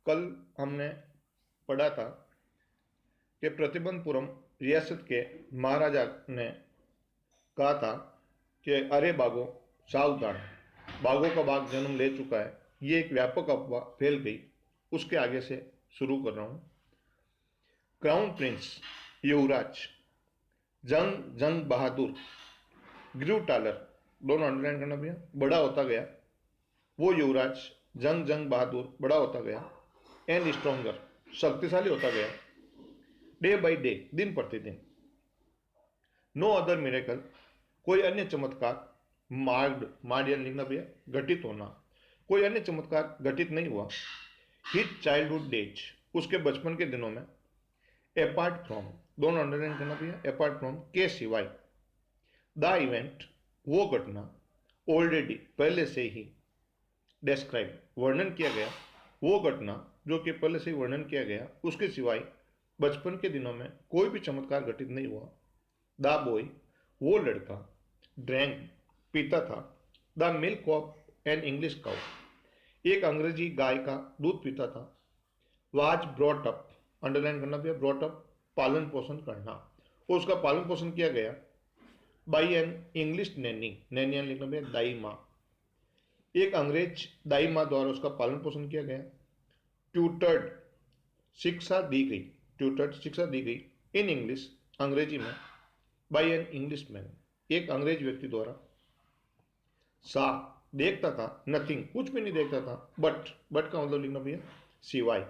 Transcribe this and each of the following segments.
कल हमने पढ़ा था कि प्रतिबंधपुरम रियासत के महाराजा ने कहा था कि अरे बागो सावधान, बागों का बाग जन्म ले चुका है। ये एक व्यापक अफवाह फैल गई। उसके आगे से शुरू कर रहा हूं। क्राउन प्रिंस, युवराज जंग जंग बहादुर ग्रू टालर, दोनों अंडरलाइन करना भैया, बड़ा होता गया। वो युवराज जंग जंग बहादुर बड़ा होता गया एंड स्ट्रोंगर, शक्तिशाली होता गया डे बाई डे, दिन प्रतिदिन। नो अदर मिरेकल, कोई अन्य चमत्कार, मार्डियन लिखना भैया, घटित होना, कोई अन्य चमत्कार घटित नहीं हुआ। हिज चाइल्डहुड डेज, उसके बचपन के दिनों में। अपार्ट फ्रॉम, दोनों अंडरलाइन करना भैया, अपार्ट फ्रॉम के सिवाय। द इवेंट, वो घटना। ऑलरेडी, पहले से ही। डिस्क्राइब, वर्णन किया गया। वो घटना जो कि पहले से ही वर्णन किया गया, उसके सिवाय बचपन के दिनों में कोई भी चमत्कार घटित नहीं हुआ। द बॉय, वो लड़का। ड्रैंक, पीता था। The milk of an English cow, एक अंग्रेजी गाय का दूध पीता था। वाज ब्रॉट अप, अंडरलाइन करना भैया, ब्रॉट अप, पालन पोषण करना, और उसका पालन पोषण किया गया बाई एन इंग्लिश नैनी, नैनियन लिखना भैया, दाई माँ, एक अंग्रेज दाई माँ द्वारा उसका पालन पोषण किया गया। ट्यूटर्ड, शिक्षा दी गई, ट्यूटर्ड शिक्षा दी गई इन इंग्लिश, अंग्रेजी में, बाई एन इंग्लिश मैन, एक अंग्रेज व्यक्ति द्वारा। सा, देखता था, नथिंग, कुछ भी नहीं देखता था। बट का मतलब लिखना भैया सिवाय,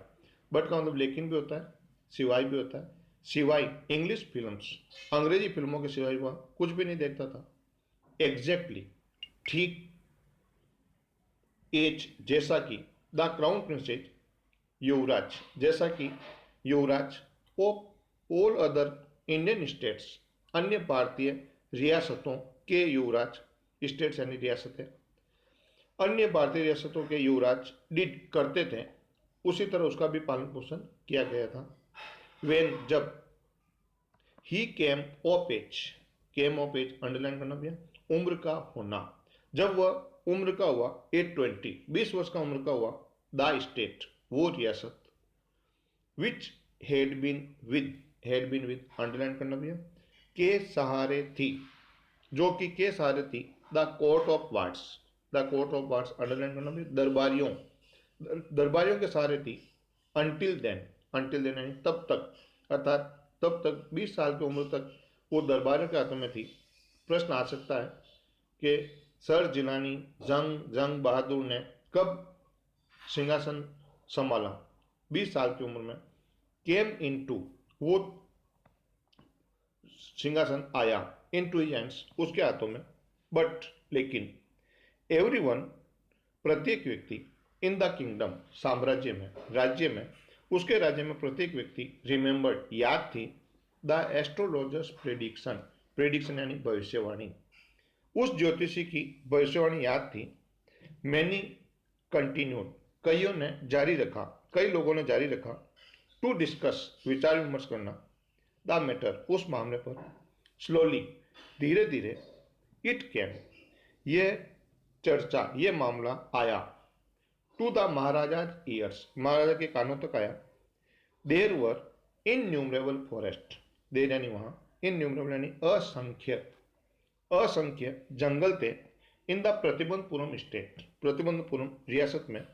बट का मतलब लेकिन भी होता है, सिवाय भी होता है। सिवाय इंग्लिश फिल्म्स, अंग्रेजी फिल्मों के सिवाय वह कुछ भी नहीं देखता था। एग्जैक्टली, ठीक। एज, जैसा कि। द क्राउन प्रिंसेज, युवराज, जैसा कि युवराज of all other Indian states, अन्य भारतीय रियासतों के युवराज, स्टेट्स यानी रियासतें, अन्य भारतीय रियासतों के युवराज डिड, करते थे, उसी तरह उसका भी पालन पोषण किया गया था। वेन, जब। ही केम ऑफ एज, अंडरलाइन करना भैया, उम्र का होना, जब वह उम्र का हुआ, 820, 20 वर्ष का उम्र का हुआ। द स्टेट, वो रियासत। Which had been with, underline करना भैया, के सहारे थी, जो कि के सहारे थी। The court of wards, the court of wards, underline करना भैया, दरबारियों के सहारे थी। अंटिल देन यानी तब तक, अर्थात तब तक 20 साल की उम्र तक वो दरबारियों के हाथों में थी। प्रश्न आ सकता है कि सर जिलानी जंग जंग बहादुर ने कब सिंहासन संभाला 20 साल की उम्र में। केम इन टू, वो सिंहासन आया, इन टू हैंड्स, उसके हाथों में। बट, लेकिन, एवरीवन, प्रत्येक व्यक्ति, इन द किंगडम, साम्राज्य में, राज्य में, उसके राज्य में प्रत्येक व्यक्ति, रिमेंबर्ड, याद थी। द एस्ट्रोलॉजर्स प्रेडिक्शन, प्रेडिक्शन यानी भविष्यवाणी, उस ज्योतिषी की भविष्यवाणी याद थी। मैनी कंटिन्यूड, कईयों ने जारी रखा, कई लोगों ने जारी रखा। टू डिस्कस, विचार विमर्श करना। द मैटर, उस मामले पर। स्लोली, धीरे धीरे। इट कैम, ये चर्चा, ये मामला आया। टू द महाराजा ईयर्स, महाराजा के कानों तक आया। देर वर इनन्यूमरेबल फॉरेस्ट, देर यानी वहां, इनन्यूमरेबल यानी असंख्य, असंख्य जंगल थे। In the Pratibandapuram state, Pratibandapuram रियासत में।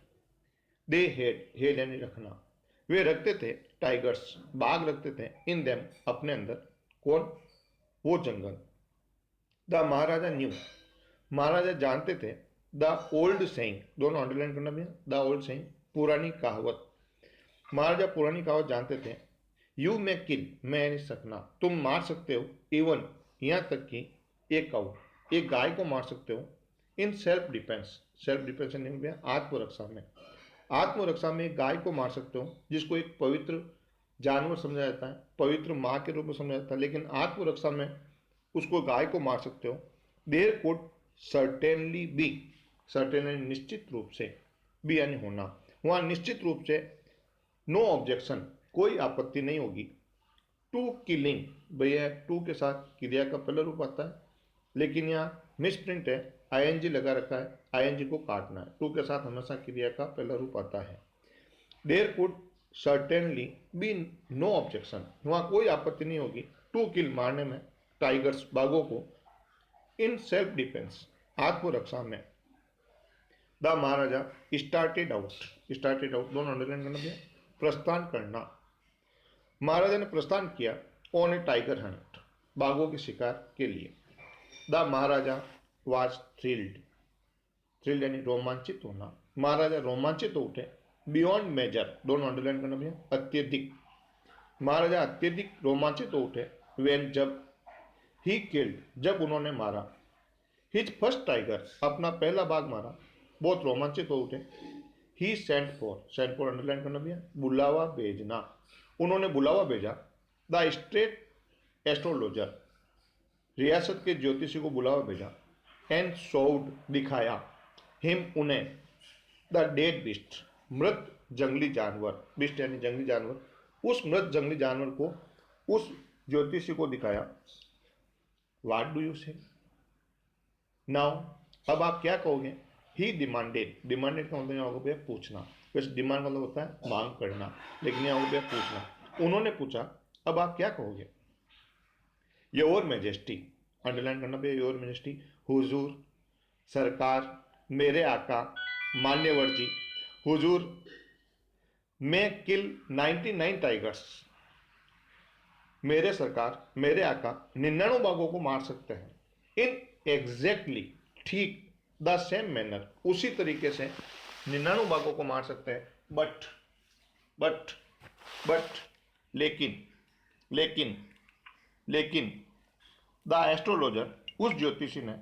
दे हेड यानी रखना, वे रखते थे। टाइगर्स, बाघ रखते थे। इन देम, अपने अंदर। कौन? वो जंगल। द महाराजा न्यू, महाराजा जानते थे। द ओल्ड सेइंग, दोनों अंडरलाइन करना भैया, द ओल्ड सेइंग, पुरानी कहावत, महाराजा पुरानी कहावत जानते थे। यू मे किल, मैं नहीं सकना, तुम मार सकते हो। इवन, यहां तक कि एक काउ, एक गाय को मार सकते हो। In self defence, self defence नहीं भैया, आत्मरक्षा में, आत्मरक्षा में एक गाय को मार सकते हो, जिसको एक पवित्र जानवर समझा जाता है, पवित्र माँ के रूप में समझा जाता है, लेकिन आत्मरक्षा में उसको गाय को मार सकते हो। There could certainly B, certainly निश्चित रूप से, बी यानी होना, वहां निश्चित रूप से। नो ऑब्जेक्शन, कोई आपत्ति नहीं होगी। टू किलिंग, भैया टू के साथ क्रिया का पहला रूप आता है, लेकिन यहाँ मिसप्रिंट है, आईएनजी लगा रखा है, आईएनजी को काटना है। टू के साथ हमेशा क्रिया का पहला रूप आता है। There could certainly be no objection, वहाँ कोई आपत्ति नहीं होगी टू किल, मारने में टाइगर्स, बाघों को, इन सेल्फ डिफेंस, आत्मरक्षा में। द महाराजा स्टार्टेड आउट दोनों अंडरलाइन करना भैया, प्रस्थान करना। महाराजा ने प्रस्थान किया ऑन ए टाइगर हंट, बाघों के शिकार के लिए। द महाराजा वाज थ्रिल्ड यानी रोमांचित होना, महाराजा रोमांचित हो उठे। बियॉन्ड मेजर, दोनों अंडरलाइन करना भैया, अत्यधिक, महाराजा अत्यधिक रोमांचित हो उठे। वेन, जब, ही किल्ड, जब उन्होंने मारा। हिज फर्स्ट टाइगर, अपना पहला बाघ मारा, बहुत रोमांचित हो उठे। ही सेंट फॉर अंडरलाइन करना भैया, बुलावा भेजना, उन्होंने बुलावा भेजा। द स्टेट एस्ट्रोलॉजर, रियासत के ज्योतिषी को बुलावा भेजा। एंड शोड, दिखाया। हिम, उन्हें। द डेड बिस्ट, मृत जंगली जानवर, बिस्ट यानी जंगली जानवर, उस मृत जंगली जानवर को उस ज्योतिषी को दिखाया। व्हाट डू यू से नाउ, अब आप क्या कहोगे। ही डिमांडेड का मतलब होगा भैया पूछना, वैसे डिमांड मतलब होता है मांग करना, लेकिन यहाँ होगा भैया पूछना। उन्होंने पूछा, अब आप क्या कहोगे। योर मैजेस्टी, अंडरलाइन करना भैया, योर मैजेस्टी, हुजूर, सरकार, मेरे आका, मान्यवर जी। हुजूर, मैं किल 99 टाइगर्स, मेरे सरकार, मेरे आका 99 बाघों को मार सकते हैं। इन एग्जैक्टली, ठीक, द सेम मैनर, उसी तरीके से 99 बाघों को मार सकते हैं। बट लेकिन द एस्ट्रोलॉजर, उस ज्योतिषी ने,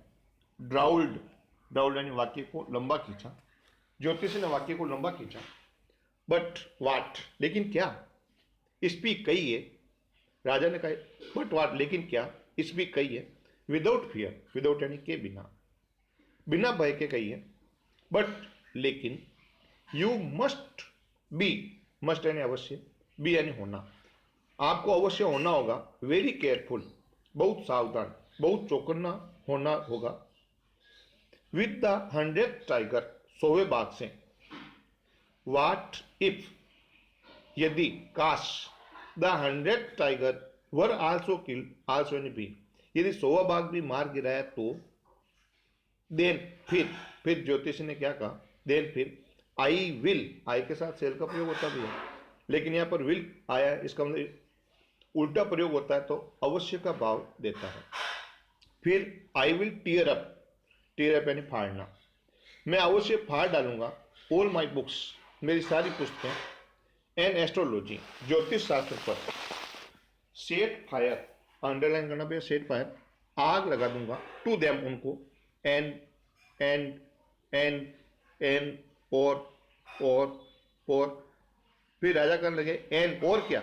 ड्राउल्ड यानी वाक्य को लंबा खींचा, ज्योतिषी ने वाक्य को लंबा खींचा। बट वाट, लेकिन क्या, स्पीक, कहिए, राजा ने कहा बट वाट, लेकिन क्या, स्पीक, कहिए। विदाउट फियर, विदाउट यानी के बिना, बिना भय के कहिए। बट, लेकिन, यू मस्ट बी, मस्ट यानी अवश्य, बी यानी होना, आपको अवश्य होना होगा। वेरी केयरफुल, बहुत सावधान, बहुत चौकन्ना होना होगा। विद द 100th टाइगर, 100वें बाघ से। वाट इफ, यदि, काश, the 100th tiger were also killed, also यानी भी, यदि 100वां बाघ भी मार गिराया तो। देन, फिर ज्योतिषी ने क्या कहा, देन फिर, आई विल, आई के साथ सेल का प्रयोग होता भी है, लेकिन यहां पर विल आया, इसका मतलब उल्टा प्रयोग होता है तो अवश्य का भाव देता है। फिर आई विल टीयर अप यानी फाड़ना, मैं अवश्य फाड़ डालूंगा। ऑल माई बुक्स, मेरी सारी पुस्तकें। एंड एस्ट्रोलॉजी, ज्योतिष शास्त्र पर। सेट फायर, अंडरलाइन करना भैया, सेट फायर, आग लगा दूंगा। टू देम, उनको। एंड और फिर राजा करने लगे, एंड और क्या,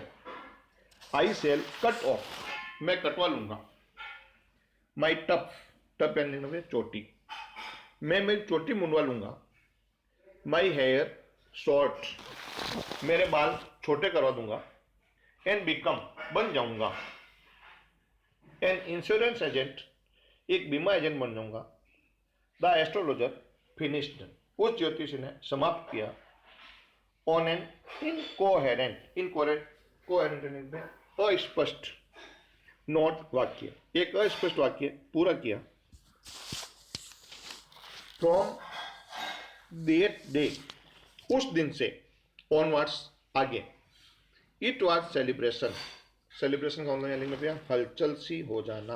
आई सेल कट ऑफ, मैं कटवा लूंगा। माई टफ यानी चोटी, मैं मेरी चोटी मुंडवा लूंगा। माई हेयर शॉर्ट, मेरे बाल छोटे करवा दूंगा। एंड बिकम, बन जाऊंगा। एन इंश्योरेंस एजेंट, एक बीमा एजेंट बन जाऊंगा। द एस्ट्रोलॉजर फिनिश्ड, उस ज्योतिषी ने समाप्त किया। ऑन एन इनकोहेरेंट अस्पष्ट नोट, वाक्य, एक अस्पष्ट वाक्य पूरा किया। फ्रॉम दैट डे, उस दिन से, ऑनवर्ड्स, आगे। इट वॉज सेलिब्रेशन का मतलब भैया हलचल सी हो जाना,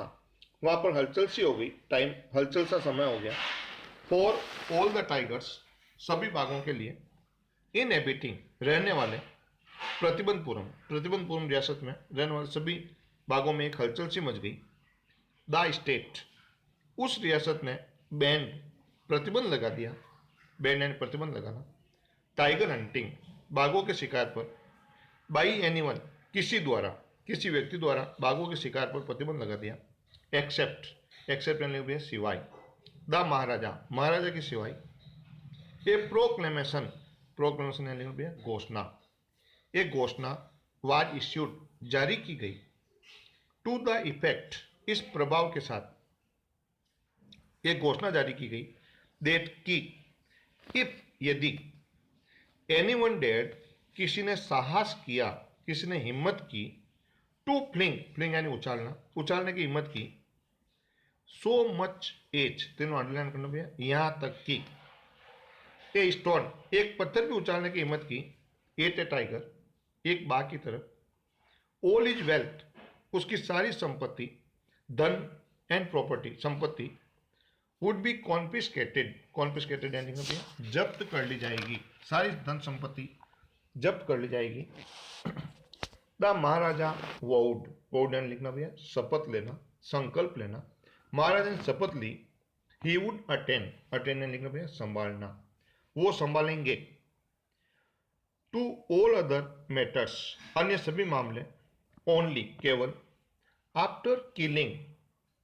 वहां पर हलचल सी हो गई, टाइम, हलचल सा समय हो गया। फॉर ऑल द टाइगर्स, सभी बाघों के लिए। इन एबिटिंग, रहने वाले। प्रतिबंधपुरम रियासत में रहने वाले सभी बाघों में एक हलचल सी मच गई। द स्टेट, उस रियासत ने, बैंड, प्रतिबंध लगा दिया, बैंड यानी प्रतिबंध लगाना। टाइगर हंटिंग, बाघों के शिकार पर। बाई एनीवन, किसी द्वारा, किसी व्यक्ति द्वारा बाघों के शिकार पर प्रतिबंध लगा दिया। एक्सेप्ट यानी सिवाय। द महाराजा की सिवाय। ए प्रोक्लेमेशन यानी घोषणा, एक घोषणा। वाज इश्यूड, जारी की गई। टू द इफेक्ट, इस प्रभाव के साथ, एक घोषणा जारी की गई। दैट की, इफ, यदि, एनीवन डेड, किसी ने साहस किया, किसी ने हिम्मत की, टू फ्लिंग, फ्लिंग यानी उछालना, उछालने की हिम्मत की, सो मच एज, तीनों अंडरलाइन करना भैया, यहां तक कि ए स्टोन, एक पत्थर भी उछालने की हिम्मत की, एट ए टाइगर, एक बाघ की तरफ, ऑल इज वेल्थ, उसकी सारी संपत्ति, धन एंड प्रॉपर्टी, संपत्ति, वुड बी कॉन्फिस्केटेड, कॉन्फिस्केटेड यानी कि भैया जब्त कर ली जाएगी, सारी धन संपत्ति जब्त कर ली जाएगी। द महाराजा वोड, वोड यानी लिखना भैया शपथ लेना, संकल्प लेना, महाराजा ने शपथ ली, ही वुड अटेंड, अटेंड यानी लिखना भैया संभालना, वो संभालेंगे, टू ऑल अदर मैटर्स, अन्य सभी मामले, ओनली केवल, आफ्टर किलिंग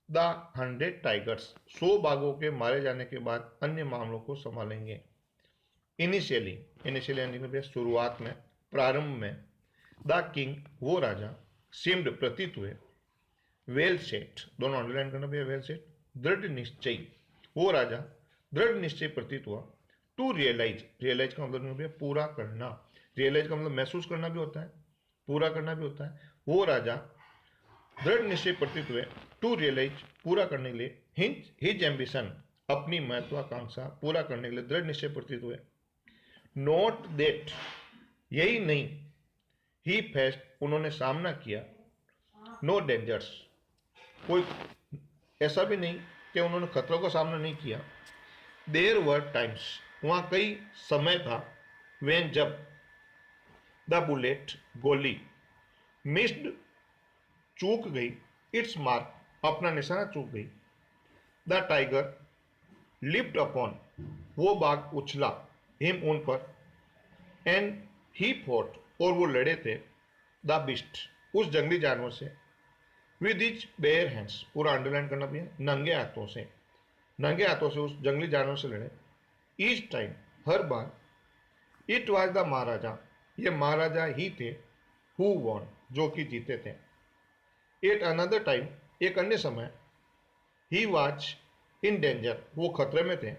द 100 टाइगर्स, 100 बाघों के मारे जाने के बाद अन्य मामलों को संभालेंगे। इनिशियली, इनिशियली यानी कि भैया शुरुआत में, प्रारंभ में, द किंग, वो राजा, सीम्ड प्रतीत हुए, वेल सेट, दोनों अंडरलाइन करना भैया, वेल सेट, दृढ़ निश्चय, वो राजा दृढ़ निश्चय प्रतीत हुआ, टू रियलाइज, रियलाइज का मतलब भैया पूरा करना, रियलाइज का मतलब महसूस करना भी होता है, पूरा करना भी होता है, वो राजा दृढ़ निश्चय प्रतीत हुए, टू रियलाइज, पूरा करने के लिए, हिज एम्बिशन, अपनी महत्वाकांक्षा पूरा करने के लिए दृढ़ निश्चय प्रतीत हुए, नॉट देट, यही नहीं, ही फेस्ट, उन्होंने सामना किया, नो डेंजर्स, कोई ऐसा भी नहीं कि उन्होंने खतरों का सामना नहीं किया, देयर वर टाइम्स, वहां कई समय था, वेन, जब, द बुलेट, गोली, मिस्ड, चूक गई, इट्स मार्क, अपना निशाना चूक गई, द टाइगर लिफ्ट अपॉन, वो बाघ उछला, हिम, उन पर, एंड ही फॉट, और वो लड़े थे, द बिस्ट, उस जंगली जानवर से, विद इज बेयर हैंड्स, पूरा अंडरलाइन करना भी है, नंगे हाथों से, नंगे हाथों से उस जंगली जानवर से लड़े, ईच टाइम, हर बार, इट वॉज द महाराजा, ये महाराजा ही थे, हु वॉन, जो कि जीते थे, एट अनदर टाइम, एक अन्य समय, ही वॉज इन डेंजर, वो खतरे में थे,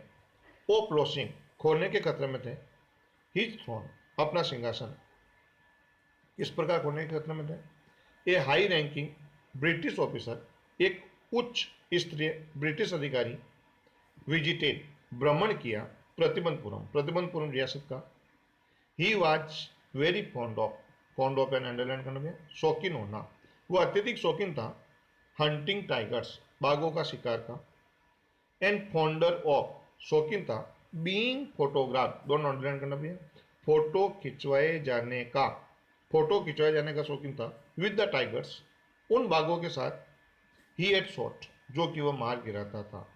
ओ प्लोसिंग, खोने के खतरे में थे, हिज थ्रोन, अपना सिंहासन, इस प्रकार खोने के खतरे में थे, ए हाई रैंकिंग ब्रिटिश ऑफिसर, एक उच्च स्तरीय ब्रिटिश अधिकारी, विजिटेड, भ्रमण किया, प्रतिबंधपुरम, प्रतिबंधपुरम रियासत का, he was very fond of an, underline करना में, शौकीन होना, वो अत्यधिक शौकीन था, हंटिंग टाइगर्स, बाघों का शिकार का, एंड फॉन्डर ऑफ, शौकीन था, बीइंग फोटोग्राफ, दोनों अंडरलाइन करना भी है, फोटो खिंचवाए जाने का, फोटो खिंचवाए जाने का शौकीन था, विद द टाइगर्स, उन बाघों के साथ, ही एट शॉट, जो कि वह मार गिराता था,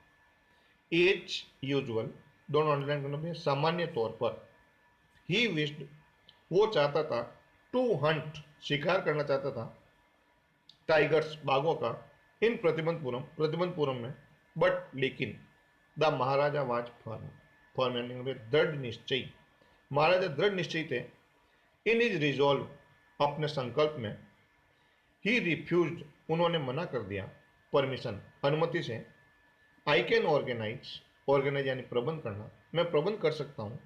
एज यूजुअल, दोनों अंडरलाइन करना भी है, सामान्य तौर पर, ही विश्ड, वो चाहता था, टू हंट, शिकार करना चाहता था, टाइगर्स, बाघों का, इन प्रतिबंधपुरम, प्रतिबंधपुरम में, बट लेकिन, the Maharaja was firm, firm दृढ़ निश्चयी, महाराजा दृढ़ निश्चयी थे, इन इज रिजॉल्व, अपने संकल्प में, ही रिफ्यूज्ड, उन्होंने मना कर दिया, परमिशन, अनुमति से, आई कैन ऑर्गेनाइज, ऑर्गेनाइज यानी प्रबंध करना, मैं प्रबंध कर सकता हूँ,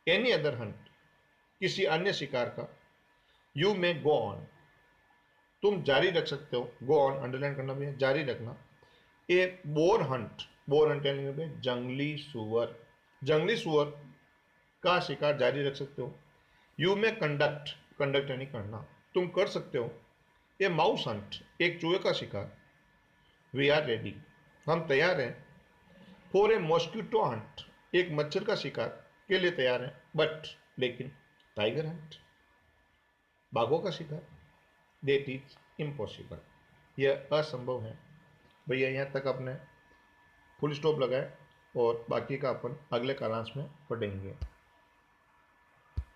एनी अदर हंट, किसी अन्य शिकार का, यू मे गो ऑन, तुम जारी रख सकते हो, गो ऑन अंडरलाइन करना भी है, जारी रखना, ए बोर हंट, बोर हंट यानी जंगली सुअर, जंगली सुअर का शिकार जारी रख सकते हो, यू में कंडक्ट, कंडक्ट यानी करना, तुम कर सकते हो, ए माउस हंट, एक चूहे का शिकार, वी आर रेडी, हम तैयार हैं, फॉर ए मॉस्किटो हंट, एक मच्छर का शिकार के लिए तैयार हैं, बट लेकिन, टाइगर हंट, बाघों का शिकार, देट इज इम्पॉसिबल, यह असंभव है। भैया यहाँ तक अपने फुल स्टॉप लगाए और बाकी का अपन अगले कालांश में पढ़ेंगे।